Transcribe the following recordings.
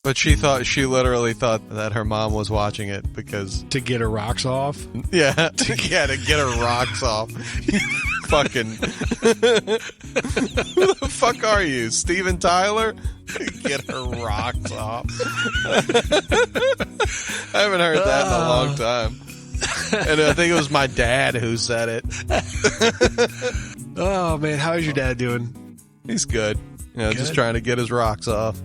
But she literally thought that her mom was watching it because... To get her rocks off? Yeah, to get her rocks off. Fucking... Who the fuck are you? Steven Tyler? Get her rocks off. I haven't heard that in a long time. And I think it was my dad who said it. Oh, man. How is your dad doing? He's good. Just trying to get his rocks off.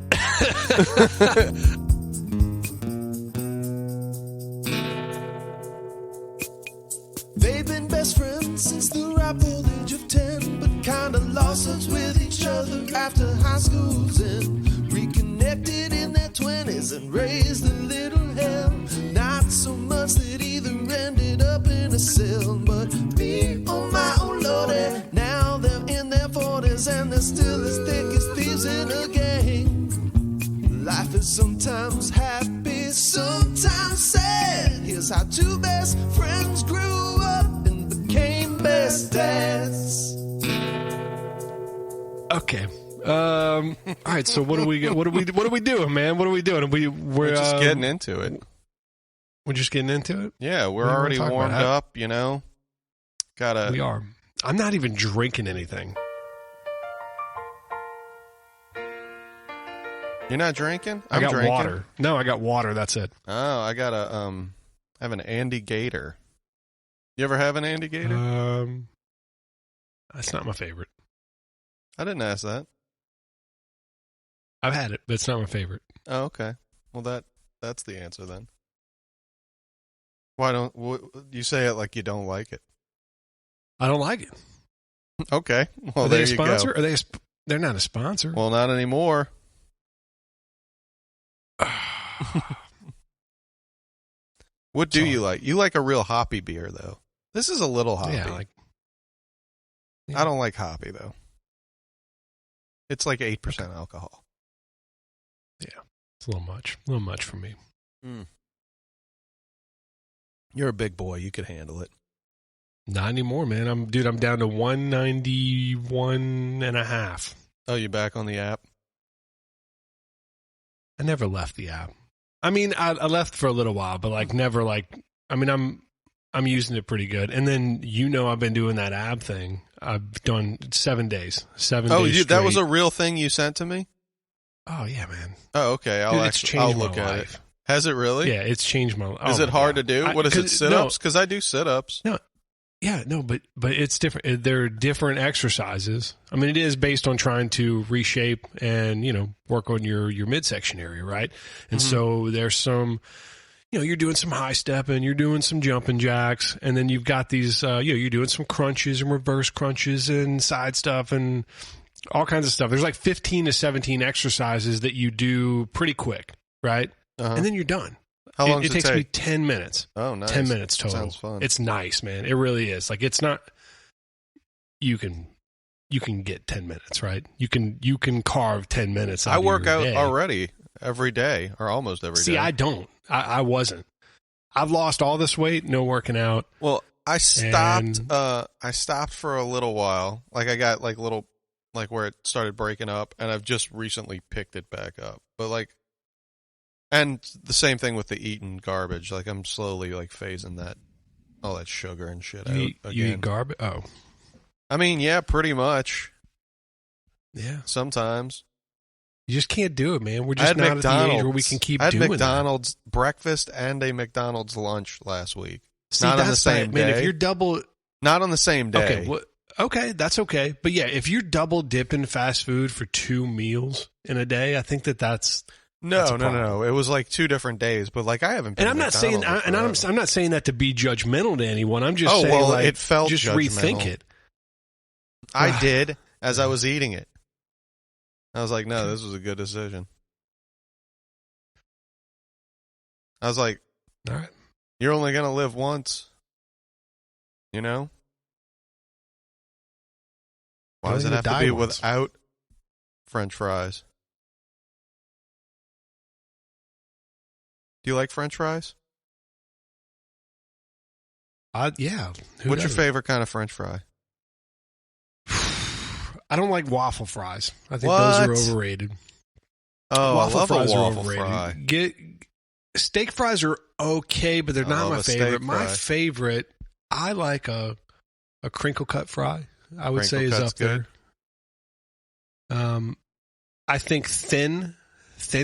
They've been best friends since the ripe old age of 10, but kinda lost touch with each other after high school's end. Reconnected in their 20s and raised a little hell. Not so much that either ended up in a cell, but me, oh my, oh lordy, now they're in their 40s and they're still as thick as thieves in a gang. Life is sometimes happy, sometimes sad. Here's how two best friends grew up and became best dads. Okay. All right. So what are we doing, man? What are we doing? We're just getting into it. We're just getting into it. Yeah, we're already warmed up. We are. I'm not even drinking anything. You're not drinking? I got water. No, I got water. That's it. Oh, I got I have an Andy Gator. You ever have an Andy Gator? That's not my favorite. I didn't ask that. I've had it, but it's not my favorite. Oh, okay. Well, that's the answer then. Why don't you say it like you don't like it? I don't like it. Okay. Well, Are they a sponsor? Go. They're not a sponsor. Well, not anymore. What do you like? You like a real hoppy beer, though. This is a little hoppy. Yeah. I don't like hoppy, though. It's like 8% alcohol. Yeah. It's a little much. A little much for me. You're a big boy. You could handle it. Not anymore, man. I'm down to 191.5. Oh, you back on the app? I never left the app. I mean, I left for a little while, but never I'm using it pretty good. And then I've been doing that ab thing. I've done 7 days. 7 days straight. That was a real thing you sent to me? Oh yeah, man. Oh, okay. I'll look at it. Has it really? Yeah, it's changed my life. Is it hard to do? What is it, sit-ups? Because I do sit-ups. No. Yeah, no, but it's different. They're different exercises. I mean, it is based on trying to reshape and, work on your midsection area, right? And so there's some, you're doing some high stepping, you're doing some jumping jacks, and then you've got these, you're doing some crunches and reverse crunches and side stuff and all kinds of stuff. There's like 15 to 17 exercises that you do pretty quick, right? And then you're done. How long it does it takes take? me 10 minutes. Oh, nice. 10 minutes total. Sounds fun. It's nice, man. It really is. It's not, you can get 10 minutes, right? You can carve 10 minutes out I of work your out day. Already every day or almost every day. See, I don't. I wasn't. I've lost all this weight, no working out. Well, I stopped for a little while. I got little where it started breaking up, and I've just recently picked it back up. But and the same thing with the eating garbage. I'm slowly phasing all that sugar and shit out again. You eat garbage? Oh. I mean, yeah, pretty much. Yeah. Sometimes. You just can't do it, man. We're just not at the age where we can keep doing it. I had McDonald's breakfast and a McDonald's lunch last week. See, not on the same day. Man, if you're double... Not on the same day. Okay, okay, that's okay. But yeah, if you're double dipping fast food for 2 meals in a day, I think that's... No. It was 2 different days, but I haven't been. And I'm not saying, I'm not saying that to be judgmental to anyone. I'm just saying, it felt just judgmental. rethink it. I did as I was eating it. I was like, no, this was a good decision. I was like, all right, you're only gonna live once. Why does it have to be without French fries? Do you like French fries? Yeah. What's your favorite kind of French fry? I don't like waffle fries. I think those are overrated. Oh, Waffle I love fries a are waffle overrated. fry. Steak fries are okay, but they're I not love my a steak favorite. My fry. favorite, I like a crinkle cut fry. I would say Crinkle is cut's up there. I think thin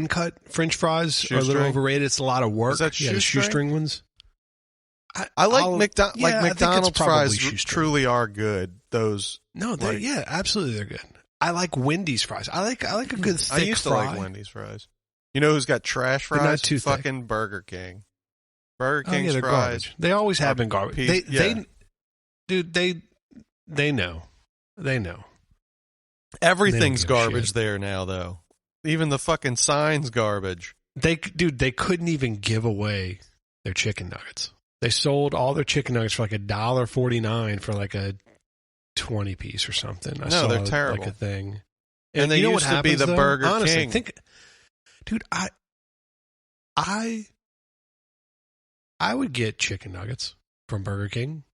cut French fries are a little Shoestring? overrated. It's a lot of work. Is that Yeah, the shoestring ones. I like I think it's McDonald's probably fries shoestring. truly are good. Those No, they like- absolutely they're good. I like Wendy's fries. I like a good thick I used to fry. like Wendy's fries. You know who's got trash They're not fries? too thick. Fucking Burger King. Burger Oh, yeah, King's they're fries. garbage. They always have been garbage. They know. They know. Everything's They don't give a garbage shit. there now, though. Even the fucking sign's garbage. They couldn't even give away their chicken nuggets. They sold all their chicken nuggets for like $1.49 for like a 20 piece or something. I No, saw they're terrible. like a thing. And they you know used what to be happens, the though? Burger Honestly, King. Dude, I would get chicken nuggets from Burger King.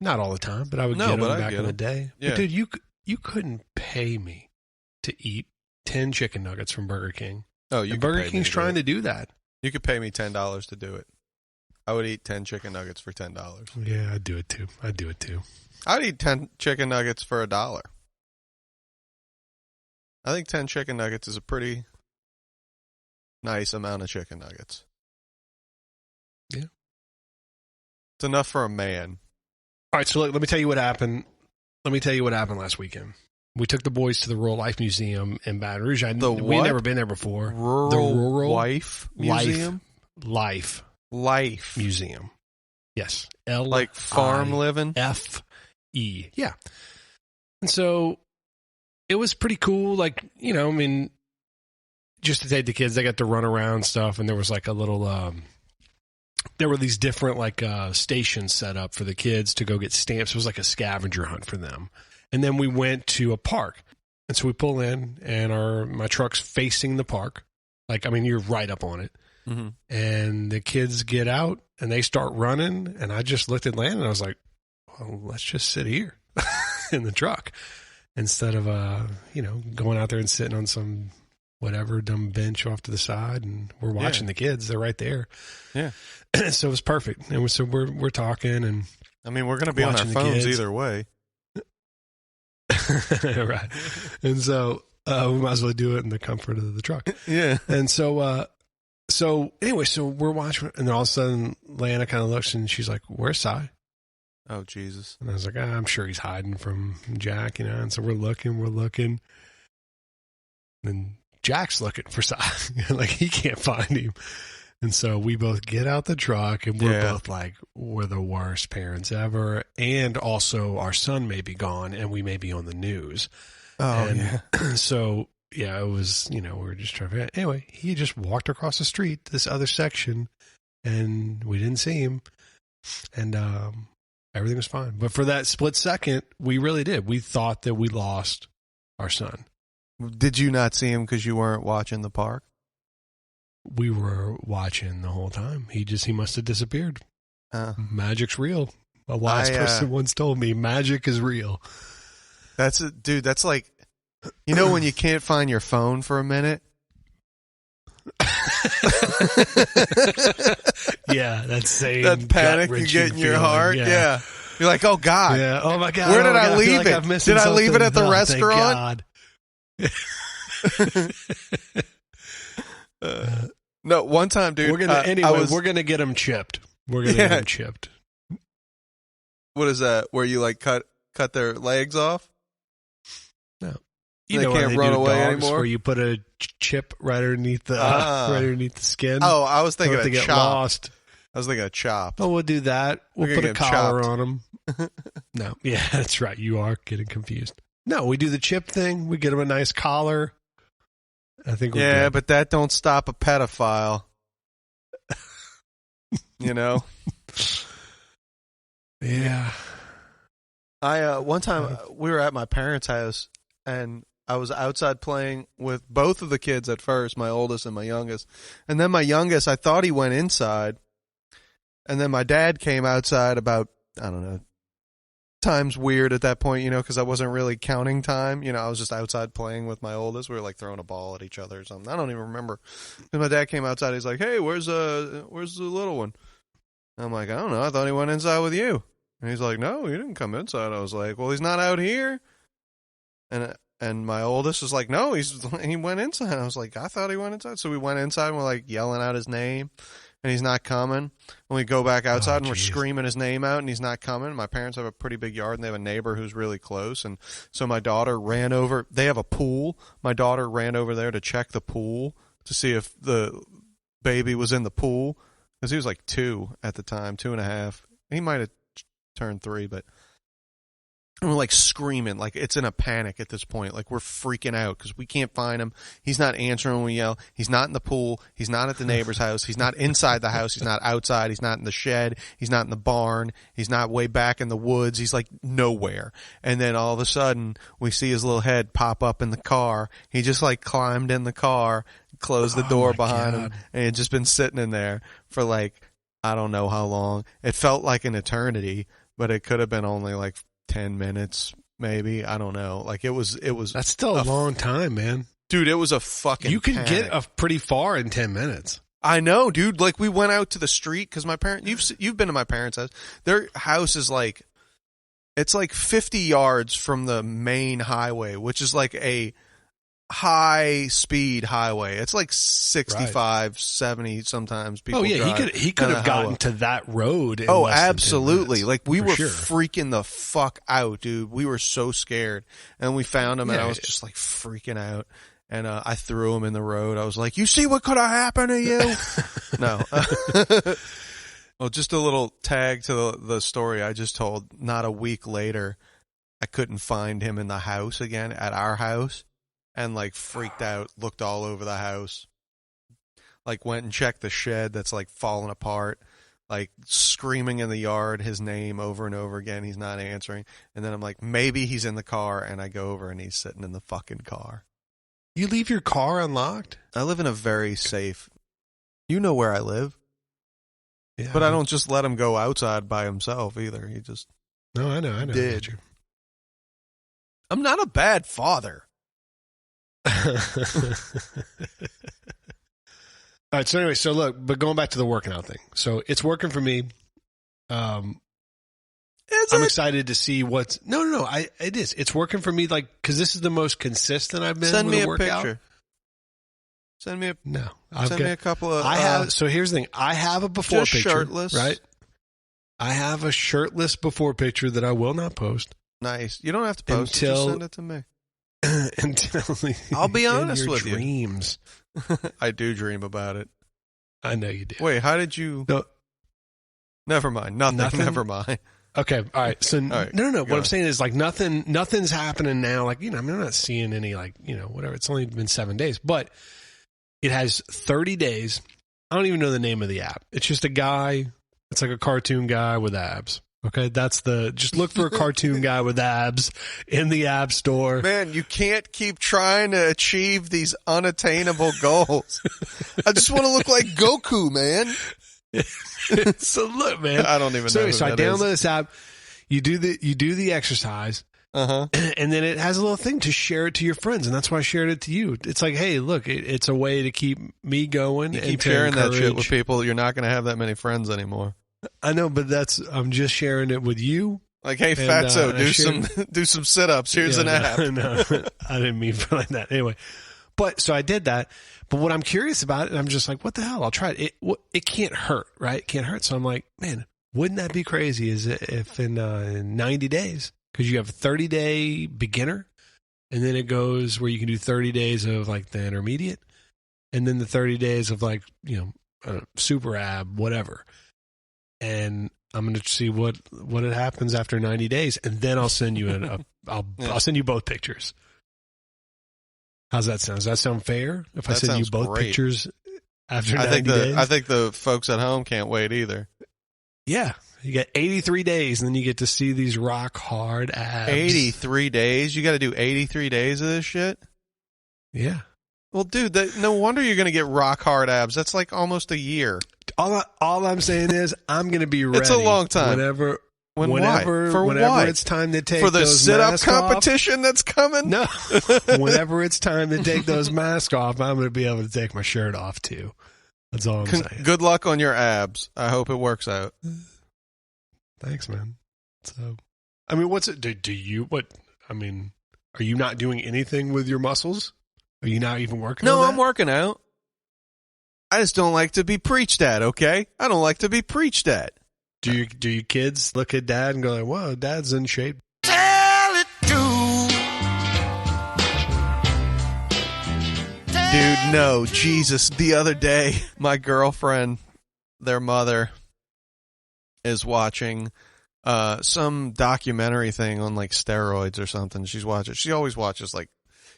Not all the time, but I would get them back in the day. Yeah. But dude, you couldn't pay me to eat 10 chicken nuggets from Burger King. Oh, And Burger King's trying to do that. You could pay me $10 to do it. I would eat 10 chicken nuggets for $10. Yeah, I'd do it too. I'd eat 10 chicken nuggets for $1. I think 10 chicken nuggets is a pretty nice amount of chicken nuggets. Yeah. It's enough for a man. All right, so let me tell you what happened. Let me tell you what happened last weekend. We took the boys to the Rural Life Museum in Baton Rouge. We had never been there before. The Rural Life Museum? Life Museum. Yes. Like farm living? F-E. Yeah. And so it was pretty cool. Like, you know, I mean, just to take the kids, they got to run around and stuff. And there was like a little, there were these different like stations set up for the kids to go get stamps. It was like a scavenger hunt for them. And then we went to a park. And so we pull in and my truck's facing the park. Like, I mean, you're right up on it. Mm-hmm. And the kids get out and they start running. And I just looked at Landon and I was like, well, let's just sit here in the truck instead of, going out there and sitting on some whatever dumb bench off to the side. And we're watching the kids. They're right there. Yeah. So it was perfect. And so we're talking and I mean, we're going to be on our phones either way. right. And so we might as well do it in the comfort of the truck. Yeah. And so anyway, so we're watching, and then all of a sudden, Lana kind of looks, and she's like, "Where's Cy?" Oh, Jesus. And I was like, I'm sure he's hiding from Jack, you know. And so we're looking. And Jack's looking for Cy. Like, he can't find him. And so we both get out the truck, and we're both like, we're the worst parents ever. And also, our son may be gone, and we may be on the news. Oh, and yeah. So, yeah, it was, we were just trying to, anyway, he just walked across the street to this other section, and we didn't see him. And everything was fine. But for that split second, we really did. We thought that we lost our son. Did you not see him because you weren't watching the park? We were watching the whole time. He must have disappeared. Magic's real. A wise person once told me, magic is real. Dude, that's like, when you can't find your phone for a minute? Yeah, that panic you get in your heart. Yeah. You're like, oh, God. Yeah. Oh, my God. Where did I leave it? Did I leave it at the restaurant? No, one time, dude. We're gonna get him chipped. We're gonna get him chipped. What is that? Where you like cut their legs off? No, they can't run away anymore. Where you put a chip right underneath the skin. Oh, I was thinking of get chopped. Lost. I was thinking of chopped. Oh, we'll do that. We'll put a collar on him. No, yeah, that's right. You are getting confused. No, we do the chip thing. We get him a nice collar. I think we're good. But that don't stop a pedophile. Yeah. One time we were at my parents' house and I was outside playing with both of the kids at first, my oldest and my youngest. And then my youngest, I thought he went inside. And then my dad came outside about, I don't know, time's weird at that point, because I wasn't really counting time. I was just outside playing with my oldest. We were like throwing a ball at each other or something. I don't even remember. And my dad came outside. He's like, "Hey, where's the little one?" I'm like, "I don't know. I thought he went inside with you." And he's like, "No, he didn't come inside." I was like, "Well, he's not out here." And my oldest was like, "No, he went inside." I was like, "I thought he went inside." So we went inside and we're like yelling out his name. And he's not coming. And we go back outside and we're screaming his name out and he's not coming. My parents have a pretty big yard and they have a neighbor who's really close. And so my daughter ran over. They have a pool. My daughter ran over there to check the pool to see if the baby was in the pool. Because he was like 2 at the time, 2.5. He might have turned 3, but. And we're like screaming, like it's in a panic at this point. Like we're freaking out because we can't find him. He's not answering when we yell. He's not in the pool. He's not at the neighbor's house. He's not inside the house. He's not outside. He's not in the shed. He's not in the barn. He's not way back in the woods. He's like nowhere. And then all of a sudden we see his little head pop up in the car. He just like climbed in the car, closed the door behind him, and had just been sitting in there for like, I don't know how long. It felt like an eternity, but it could have been only like 10 minutes, maybe. I don't know. Like it was. That's still a long time, man. Dude, it was a fucking. You can panic. get pretty far in 10 minutes. I know, dude. Like we went out to the street because my parents. You've been to my parents' house. Their house is like, it's like 50 yards from the main highway, which is like a high speed highway. It's like 65, 70 sometimes. People he could have gotten to that road. Oh, absolutely. Like we were sure. freaking the fuck out, dude. We were so scared. And we found him and I was just like freaking out. And I threw him in the road. I was like, "You see what could have happened to you?" No. Well, just a little tag to the story I just told. Not a week later, I couldn't find him in the house again, at our house. And like freaked out, looked all over the house, like went and checked the shed that's like falling apart, like screaming in the yard his name over and over again. He's not answering. And then I'm like, maybe he's in the car. And I go over and he's sitting in the fucking car. You leave your car unlocked? I live in a very safe, you know where I live. Yeah, but I don't just let him go outside by himself either. He just. No, I know. Did. I'm not a bad father. All right. So anyway, but going back to the working out thing. So it's working for me. I'm excited to see what's. No. It is. It's working for me. Like, because this is the most consistent I've been. Send with me a a workout. picture. Send me a couple of. I have. So here's the thing. I have a before just picture. Shirtless, right? I have a shirtless before picture that I will not post. Nice. You don't have to post it. Just send it to me. Until I'll be honest with dreams. I do dream about it. I know you do. Wait, how did you? No. Never mind. Nothing. Never mind. Okay. All right. So right, no. What I'm saying is like nothing's happening now. Like, I'm not seeing any whatever. It's only been 7 days, but it has 30 days. I don't even know the name of the app. It's just a guy. It's like a cartoon guy with abs. Okay, just look for a cartoon guy with abs in the app store. Man, you can't keep trying to achieve these unattainable goals. I just want to look like Goku, man. So look, man. I don't even know. So I download this app. You do the exercise. Uh-huh. And then it has a little thing to share it to your friends, and that's why I shared it to you. It's like, hey, look, it's a way to keep me going. You keep sharing that shit with people. You're not going to have that many friends anymore. I know, but I'm just sharing it with you. Like, hey, Fatso, do some sit-ups. Here's an app. No, I didn't mean for like that. Anyway, so I did that. But what I'm curious about, and I'm just like, what the hell? I'll try it. It can't hurt, right? It can't hurt. So I'm like, man, wouldn't that be crazy? If in 90 days, because you have a 30-day beginner, and then it goes where you can do 30 days of like the intermediate, and then the 30 days of like super ab, whatever. And I'm going to see what it happens after 90 days, and then I'll send you I'll send you both pictures. How's that sound? Does that sound fair? If I send you both pictures after 90 days? I think the folks at home can't wait either. Yeah. You get 83 days, and then you get to see these rock hard abs. 83 days? You got to do 83 days of this shit? Yeah. Well, dude, no wonder you're going to get rock hard abs. That's like almost a year. All I'm saying is I'm going to be ready. It's a long time. whenever what? it's time to take for the those sit-up masks competition that's coming. No, whenever it's time to take those masks off, I'm going to be able to take my shirt off too. That's all I'm saying. Good luck on your abs. I hope it works out. Thanks, man. So, I mean, what's it? Do you? What? I mean, are you not doing anything with your muscles? Are you not even working? No, on that? I'm working out. I just don't like to be preached at. Okay, I don't like to be preached at. Do you kids look at dad and go like, "Whoa, dad's in shape"? Tell it to. Dude, no, Jesus. The other day, my girlfriend, their mother, is watching some documentary thing on like steroids or something. She always watches like,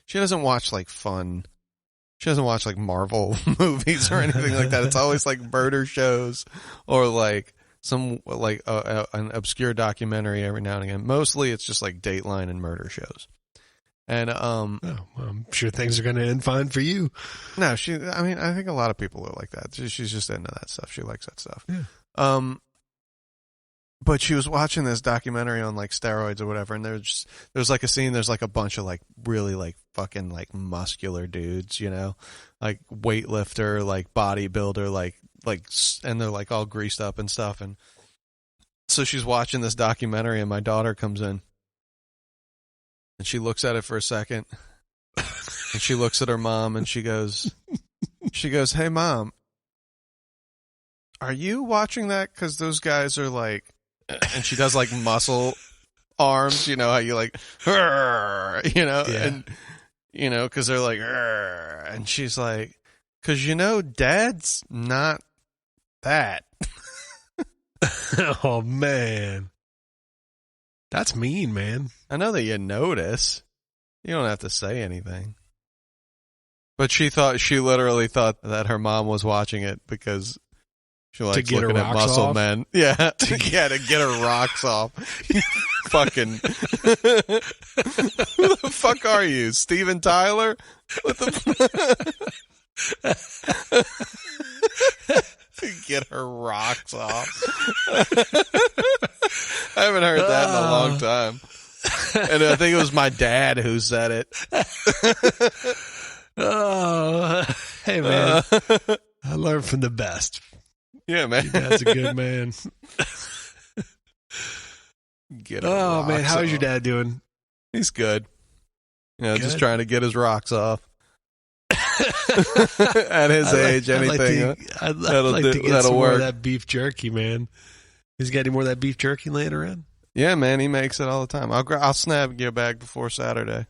she doesn't watch like fun. She doesn't watch like Marvel movies or anything like that. It's always like murder shows or like some like an obscure documentary every now and again. Mostly it's just like Dateline and murder shows. And well, I'm sure things are going to end fine for you. No, I think a lot of people are like that. She's just into that stuff. She likes that stuff. Yeah. But she was watching this documentary on like steroids or whatever, and there's like a scene, there's like a bunch of like really like fucking like muscular dudes, you know, like weightlifter, like bodybuilder, like, and they're like all greased up and stuff. And so she's watching this documentary, and my daughter comes in, and she looks at it for a second, and she looks at her mom, and she goes, "Hey mom, are you watching that? 'Cause those guys are like," and she does like muscle arms, you know how you like, you know, Yeah. and you know, 'cause they're like, and she's like, 'cause you know, dad's not that. Oh man, that's mean, man. I know that you notice. You don't have to say anything. But she literally thought that her mom was watching it because she likes get her looking at rocks muscle off? men. Yeah, to get her rocks off. Fucking. Who the fuck are you, Steven Tyler? What the? To get her rocks off. I haven't heard that in a long time. And I think it was my dad who said it. Oh, hey man, I learned from the best. Yeah, man. Your dad's a good man. Oh man, how's your dad doing? He's good. You know, just Good? trying to get his rocks off. At his age, anything. I'd like to get that'll some more work. of that beef jerky, man. He's got any more of that beef jerky laying around? Yeah, man, he makes it all the time. I'll snag you a bag before Saturday.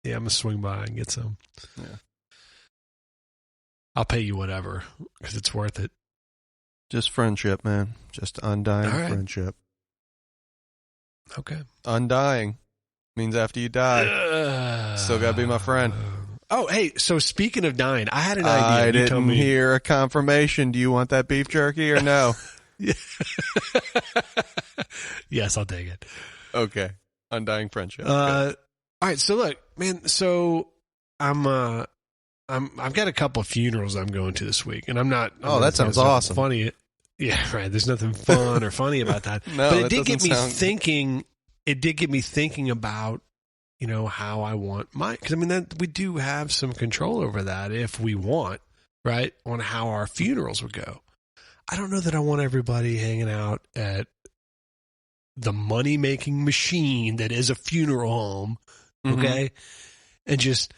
Yeah, I'm gonna swing by and get some. Yeah. I'll pay you whatever because it's worth it. Just friendship, man. Just undying All right. friendship. Okay. Undying means after you die, still gotta be my friend. Oh, hey. So speaking of dying, I had an idea. I You tell didn't me. hear a confirmation. Do you want that beef jerky or no? Yes, I'll take it. Okay. Undying friendship. All right. So look, man. So I've got a couple of funerals I'm going to this week, and I'm not. Oh, that sounds there's nothing awesome. Funny. Yeah, right. There's nothing fun or funny about that. No, but it that did get doesn't me sound- thinking. It did get me thinking about, you know, how I want my. Because I mean, that we do have some control over that if we want, right? On how our funerals would go. I don't know that I want everybody hanging out at the money-making machine that is a funeral home, okay? And just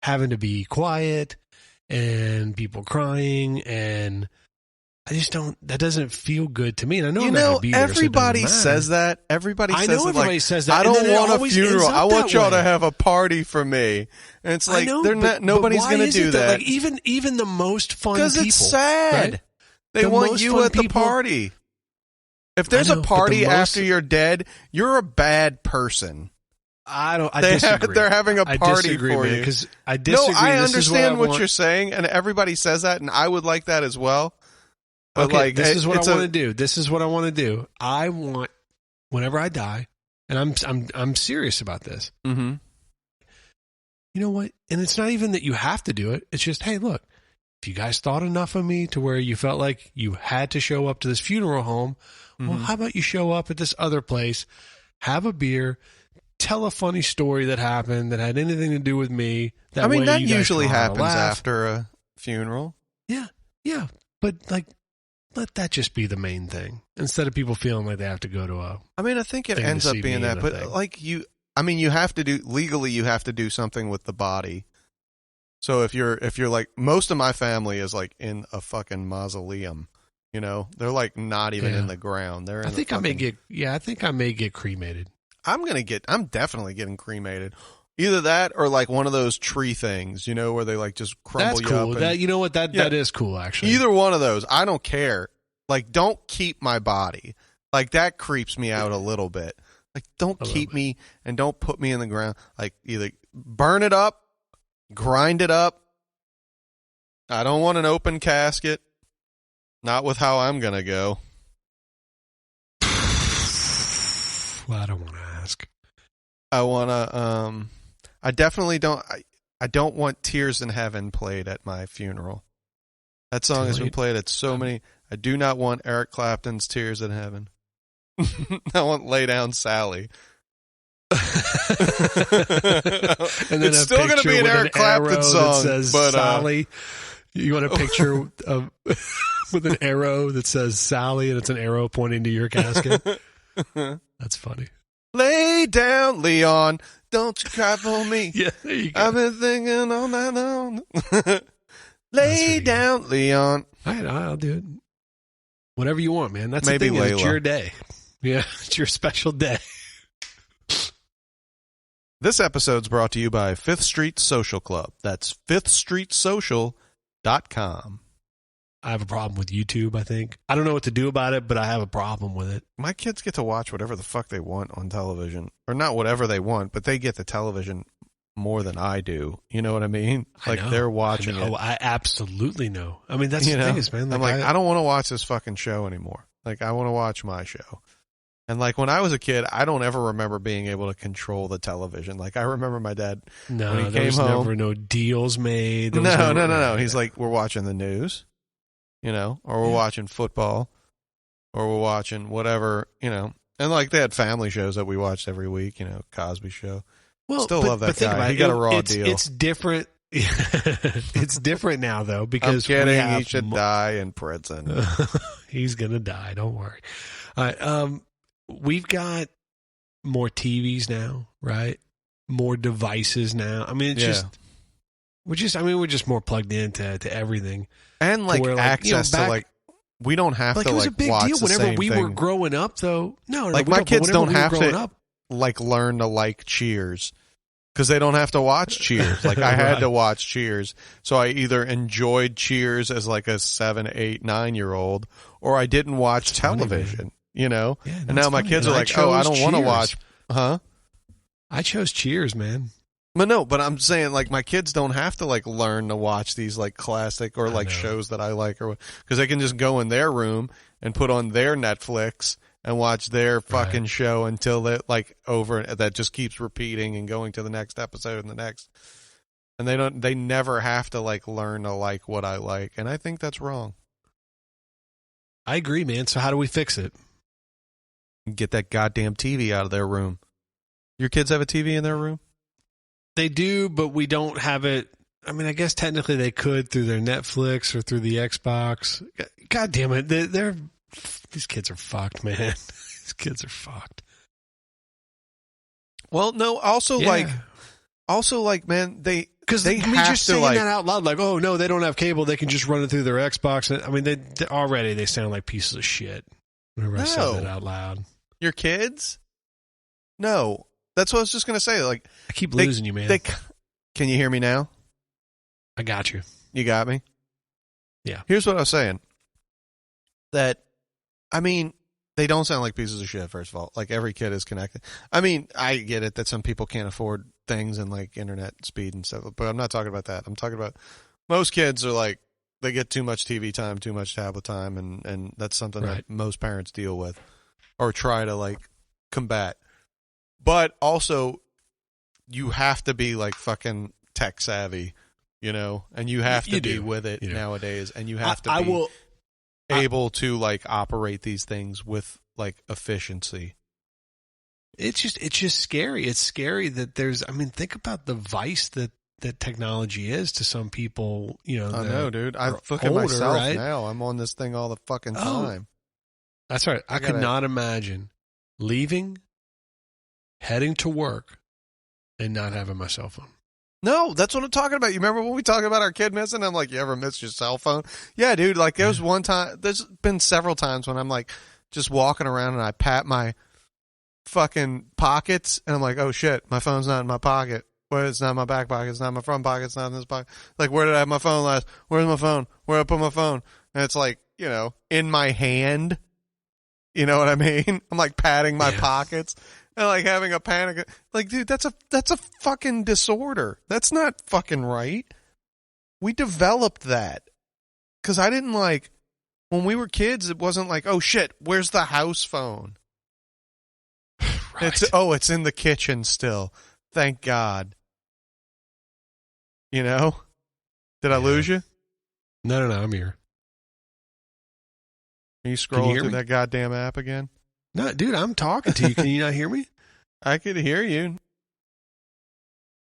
having to be quiet and people crying, and I just don't, that doesn't feel good to me. And I know You I'm not know, gonna be there, so it doesn't everybody matter. says that. Everybody I says know it everybody like, says that, I and then don't it want a always ends funeral. up I want that y'all way. to have a party for me. And it's like, I know, they're but- not. Nobody's but why going to is do it that. Like even the most fun people. Because it's sad. right? They The want most you fun at the people- party. If there's I know, a but party the most- after you're dead, you're a bad person. I They're disagree. having a I party disagree, for man, you. because I disagree. No, I This is understand what want. you're saying, and everybody says that, and I would like that as well. But Okay, like, this is what it's I want to do. This is what I want to do. I want, whenever I die, and I'm serious about this. Mm-hmm. You know what? And it's not even that you have to do it. It's just, hey, look, if you guys thought enough of me to where you felt like you had to show up to this funeral home, well, how about you show up at this other place, have a beer, tell a funny story that happened that had anything to do with me. I mean, that usually happens after a funeral. Yeah, yeah. But, like, let that just be the main thing instead of people feeling like they have to go to a. I mean, I think it ends up being that, but like you have to do legally. You have to do something with the body. So if you're like, most of my family is like in a fucking mausoleum. You know, they're like not even in the ground. They're. I think I may get cremated. I'm definitely getting cremated. Either that or like one of those tree things, you know, where they like just crumble That's cool. you up. That, you know what? That is cool, actually. Either one of those. I don't care. Like, don't keep my body. Like, that creeps me out a little bit. Like, don't keep me and don't put me in the ground. Like, either burn it up, grind it up. I don't want an open casket. Not with how I'm going to go. Well, I don't want to ask. I want to, I definitely don't. I don't want "Tears in Heaven" played at my funeral. That song has been played at so many. I do not want Eric Clapton's "Tears in Heaven." I want "Lay Down, Sally." And then it's still going to be an Eric Clapton song, that says but Sally. You want a picture of with an arrow that says Sally, and it's an arrow pointing to your casket. That's funny. Lay down, Leon. Don't you cry for me. Yeah, there you go. I've been thinking all night long. Lay down, Leon. All right, I'll do it. Whatever you want, man. That's maybe the thing. Layla. It's your day. Yeah, it's your special day. This episode's brought to you by Fifth Street Social Club. That's fifthstreetsocial.com. I have a problem with YouTube, I think. I don't know what to do about it, but I have a problem with it. My kids get to watch whatever the fuck they want on television. Or not whatever they want, but they get the television more than I do. You know what I mean? Like, they're watching it. I absolutely know. I mean, that's the thing is, man. Like, I'm like, I don't want to watch this fucking show anymore. Like, I want to watch my show. And, like, when I was a kid, I don't ever remember being able to control the television. Like, I remember my dad, when he came home. Never no deals made. No. He's like, we're watching the news. You know, or we're watching football, or we're watching whatever, you know. And, like, they had family shows that we watched every week, you know, Cosby Show. Well, still love that guy. He got a raw deal. It's different. It's different now, though, because I'm kidding. He should die in prison. He's going to die. Don't worry. All right. We've got more TVs now, right? More devices now. I mean, we're just more plugged into everything. And, like, access to, like, we don't have to, like, it was a big watch deal the whenever same we thing. were growing up, though. Like, my kids don't have to, like, learn to like Cheers because they don't have to watch Cheers. Like, I had to watch Cheers. So I either enjoyed Cheers as, like, a 7, 8, 9-year-old, or I didn't watch television, you know? Yeah, and now my kids are like, I don't want to watch. Huh? I chose Cheers, man. But I'm saying, like, my kids don't have to, like, learn to watch these, like, classic or, like, shows that I like, or because they can just go in their room and put on their Netflix and watch their fucking show until they're, like, over. That just keeps repeating and going to the next episode and the next. And they never have to, like, learn to like what I like. And I think that's wrong. I agree, man. So how do we fix it? Get that goddamn TV out of their room. Your kids have a TV in their room? They do, but we don't have it. I mean, I guess technically they could through their Netflix or through the Xbox. God damn it. These kids are fucked, man. These kids are fucked. Well, no, also, man, because they have just to, saying like, that out loud, like, oh, no, they don't have cable. They can just run it through their Xbox. I mean, they already, they sound like pieces of shit whenever I say that out loud. Your kids? No. That's what I was just going to say. Like, I keep losing you, man. Can you hear me now? I got you. You got me? Yeah. Here's what I was saying. That, I mean, they don't sound like pieces of shit, first of all. Like, every kid is connected. I mean, I get it that some people can't afford things and, like, internet speed and stuff, but I'm not talking about that. I'm talking about most kids are, like, they get too much TV time, too much tablet time, and that's something that most parents deal with or try to, like, combat. But also, you have to be, like, fucking tech savvy you know, and you have to be with it nowadays, and you have to be able to like operate these things with like efficiency. It's just scary. It's scary that think about the vice that technology is to some people, you know. I know, dude. I look at myself now. I'm on this thing all the fucking time. That's right. I could not imagine leaving, heading to work, and not having my cell phone. No, that's what I'm talking about. You remember when we talked about our kid missing? I'm like, you ever miss your cell phone? Yeah, dude. Like, there was one time, there's been several times when I'm like just walking around and I pat my fucking pockets and I'm like, oh shit, my phone's not in my pocket. Well, it's not in my back pocket. It's not in my front pocket. It's not in this pocket. Like, where did I have my phone last? Where's my phone? Where did I put my phone? And it's like, you know, in my hand. You know what I mean? I'm like patting my pockets and like having a panic. Like, dude, that's a fucking disorder. That's not fucking right. We developed that because I didn't like when we were kids. It wasn't like, oh shit, where's the house phone? Right. It's in the kitchen still. Thank God. You know? Did I lose you? No, I'm here. Are you scrolling through that goddamn app again? No, dude, I'm talking to you. Can you not hear me? I could hear you.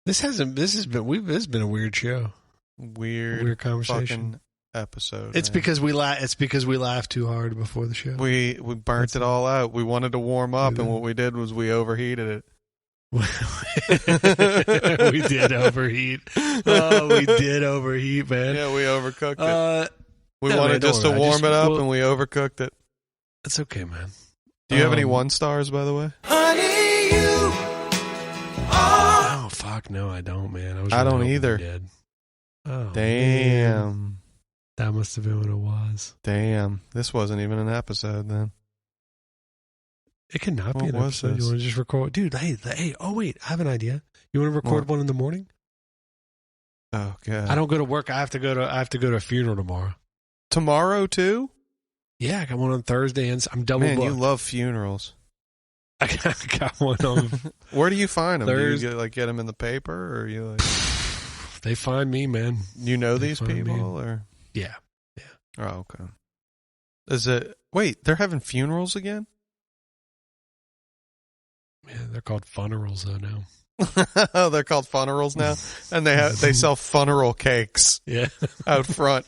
This has been a weird show. Weird conversation. Episode. It's because we laughed too hard before the show. We burnt it all out. We wanted to warm up, and what we did was we overheated it. We did overheat. Oh, we did overheat, man. Yeah, we overcooked it. We wanted just to warm it up, and we overcooked it. It's okay, man. Do you have any 1-stars, by the way? Honey, you Oh, fuck, no, I don't, man. I don't either. Dead. Oh, damn. Man. That must have been what it was. Damn. This wasn't even an episode, then. It cannot be an episode. You want to just record? Dude, hey, oh, wait, I have an idea. You want to record one in the morning? Oh, God. I don't go to work. I have to go to a funeral tomorrow. Tomorrow, too? Yeah, I got one on Thursday, and I'm double booked. Man, you love funerals. I got one on. Where do you find them? Thursday. Do you get them in the paper, or are you like? They find me, man. You know these people, or? Yeah. Oh, okay. Is it? Wait, they're having funerals again? Yeah, they're called funerals though now. Oh, they're called funerals now, and they sell funeral cakes. Yeah, out front.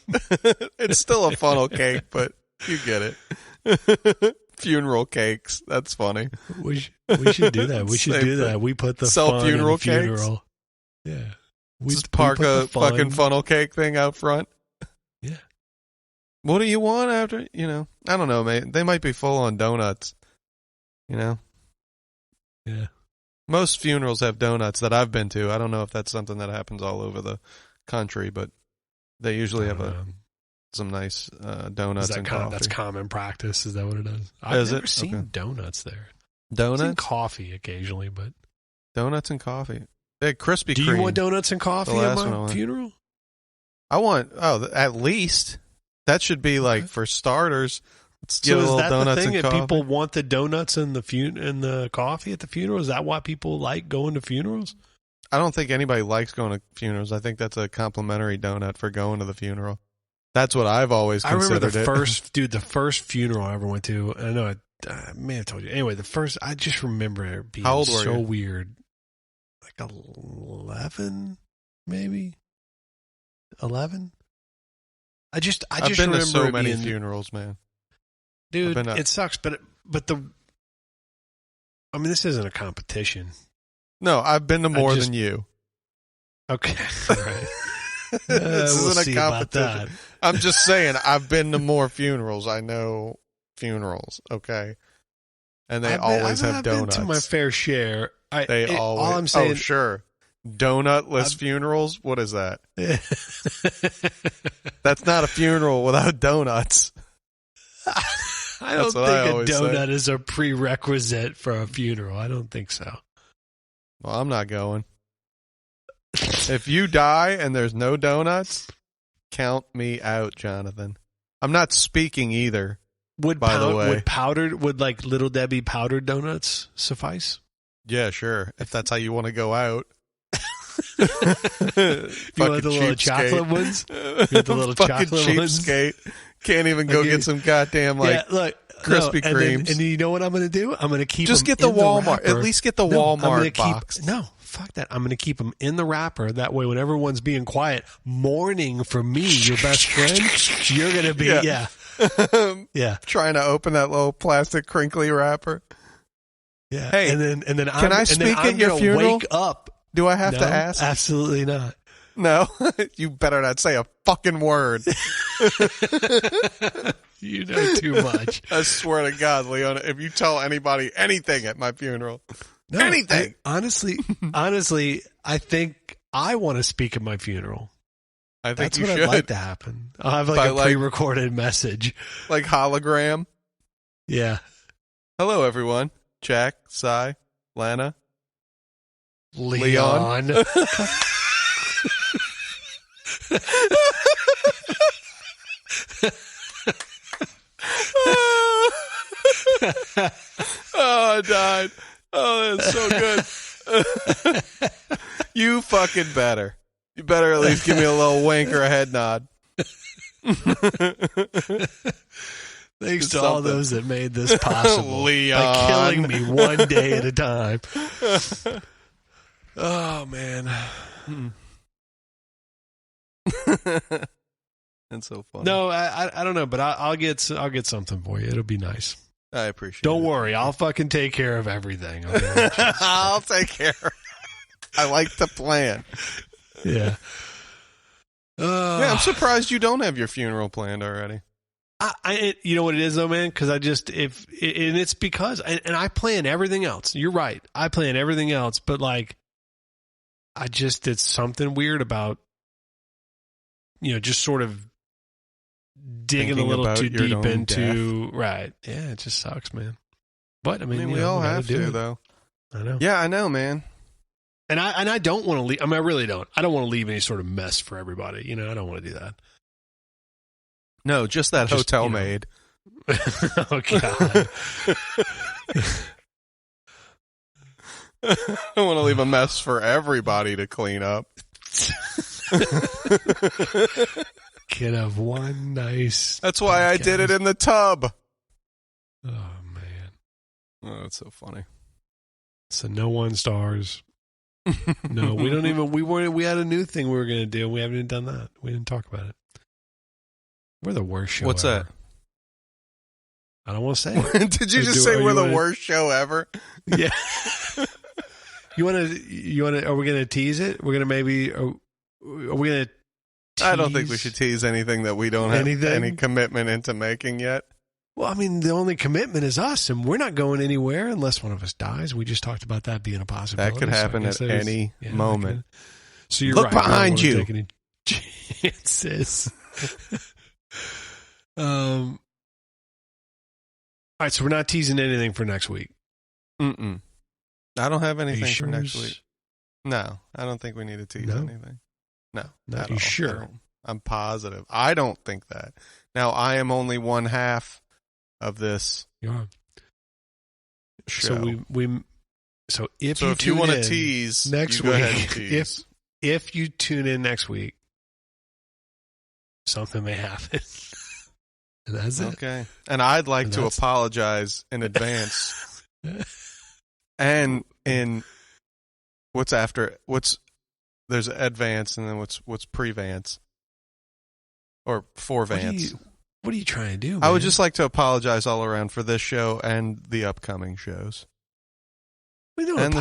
It's still a funnel cake, but you get it. Funeral cakes. That's funny. We should do that. We should do that. We put the sell fun funeral in the cakes. Funeral. Yeah, Just park a fucking funnel cake thing out front. Yeah. What do you want after? You know, I don't know, mate. They might be full on donuts. You know. Yeah. Most funerals have donuts that I've been to. I don't know if that's something that happens all over the country, but they usually have some nice donuts and coffee. That's common practice. Is that what it is? I've never seen donuts there. Donuts? I've seen coffee occasionally, but donuts and coffee. They had Krispy Kreme. Do you want donuts and coffee at my funeral? I want at least that should be like for starters. So is that the thing? If people want the donuts and the coffee at the funeral, is that why people like going to funerals? I don't think anybody likes going to funerals. I think that's a complimentary donut for going to the funeral. That's what I've always considered. I remember the first funeral I ever went to. I know I may have told you. Anyway, I just remember it being so weird. Like 11, maybe 11. I just I've been remember to so many funerals, man. Dude, it sucks, but this isn't a competition. No, I've been to more than you. Okay, all right. This isn't a competition. I'm just saying, I've been to more funerals. I know funerals, okay? And they always have donuts. I've been to my fair share. Always. All I'm saying, oh, sure. Donutless funerals? What is that? That's not a funeral without donuts. I don't think a donut is a prerequisite for a funeral. I don't think so. Well, I'm not going. If you die and there's no donuts, count me out, Jonathan. I'm not speaking either. By the way, would like Little Debbie powdered donuts suffice? Yeah, sure. If that's how you want to go out. You want the little chocolate ones? You want the little fucking chocolate ones? cheapskate. Can't even go get some goddamn Krispy Kremes. And you know what I'm going to do? I'm going to keep just them get the in Walmart. The wrapper. At least get the Walmart box. No, fuck that. I'm going to keep them in the wrapper. That way, when everyone's being quiet, mourning for me, your best friend, you're going to be yeah. Trying to open that little plastic crinkly wrapper. Yeah. Hey, and then can I speak at your funeral? Wake up. Do I have to ask? Absolutely not. No, you better not say a fucking word. You know too much. I swear to God, Leon, if you tell anybody anything at my funeral, anything. Honestly, I think I want to speak at my funeral. I think That's you what should. I'd like to happen. I'll have a pre-recorded message. Like hologram. Yeah. Hello, everyone. Jack, Cy, Lana. Leon. Oh, I died. Oh, that's so good. You fucking better. You better at least give me a little wink or a head nod. Thanks to all those that made this possible. Leon. By killing me one day at a time. Oh, man. That's so funny. No, I don't know, but I'll get something for you. It'll be nice. I appreciate it. Don't worry. I'll fucking take care of everything. I'll take care. I like to plan. Yeah. Yeah, I'm surprised you don't have your funeral planned already. You know what it is though, man? Because it's because I plan everything else. You're right. I plan everything else, but like, it's something weird about, just sort of digging Thinking a little too deep into, death. Right. Yeah, it just sucks, man. But I mean we all have to, though. I know. Yeah, I know, man. And I don't want to leave. I mean, I really don't. I don't want to leave any sort of mess for everybody. I don't want to do that. No, just that hotel maid. Oh, God. I don't want to leave a mess for everybody to clean up. Can have one nice. That's why podcast. I did it in the tub. Oh, man. Oh, that's so funny. So no 1 stars. No, we don't even. We had a new thing we were going to do. We haven't even done that. We didn't talk about it. We're the worst show. What's ever. that? I don't want to say it. Did you just say we're the worst show ever? Yeah. You want to? Are we going to tease it? We're going to maybe. Are we going to? I don't think we should tease anything that we don't have any commitment into making yet. Well, I mean, the only commitment is us, and we're not going anywhere unless one of us dies. We just talked about that being a possibility. That could happen at any moment. So you're Look right. behind you. Take any chances. All right, so we're not teasing anything for next week. I don't have anything sure? for next week. No, I don't think we need to tease anything. No. Not you sure? I'm positive. I don't think that. Now, I am only one half of this show. So if you want to tease next week, go ahead and tease. if you tune in next week, something may happen. And that's it. Okay. And I'd like to apologize in advance. And in there's advance and then what's pre-vance or for-vance. What are you trying to do, man? I would just like to apologize all around for this show and the upcoming shows. We don't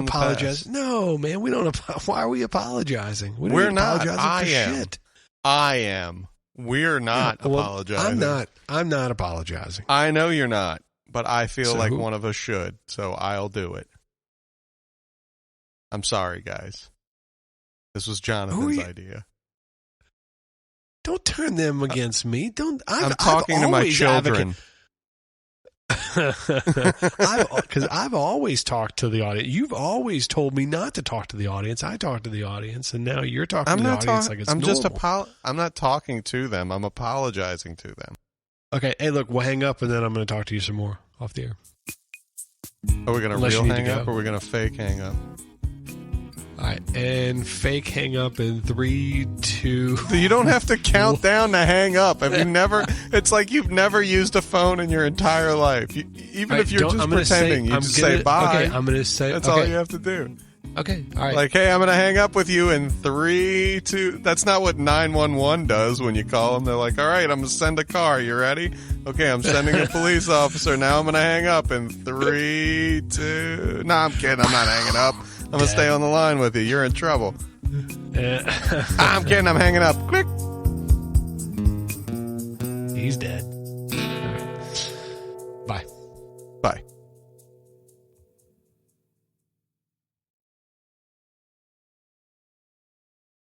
apologize. No, man, we don't. Why are we apologizing? We're not. Shit. I am. We're not apologizing. I'm not apologizing. I know you're not, but I feel like one of us should, so I'll do it. I'm sorry, guys. This was Jonathan's idea. Don't turn them against me. I'm talking to my children. Because I've always talked to the audience. You've always told me not to talk to the audience. I talk to the audience, and now you're talking to the audience like it's normal. I'm not talking to them. I'm apologizing to them. Okay. Hey, look, we'll hang up, and then I'm going to talk to you some more off the air. Are we going to real hang up, or are we going to fake hang up? All right, and fake hang up in 3, 2. You don't have to count down to hang up. Have you never? It's like you've never used a phone in your entire life. Even if you're just pretending, you just say bye. Okay, I'm going to say. That's all you have to do. Okay, all right. Like, hey, I'm going to hang up with you in 3, 2. That's not what 911 does when you call them. They're like, all right, I'm going to send a car. You ready? Okay, I'm sending a police officer. Now I'm going to hang up in 3, 2. No, I'm kidding. I'm not hanging up. I'm going to stay on the line with you. You're in trouble. I'm kidding. I'm hanging up. Quick. He's dead.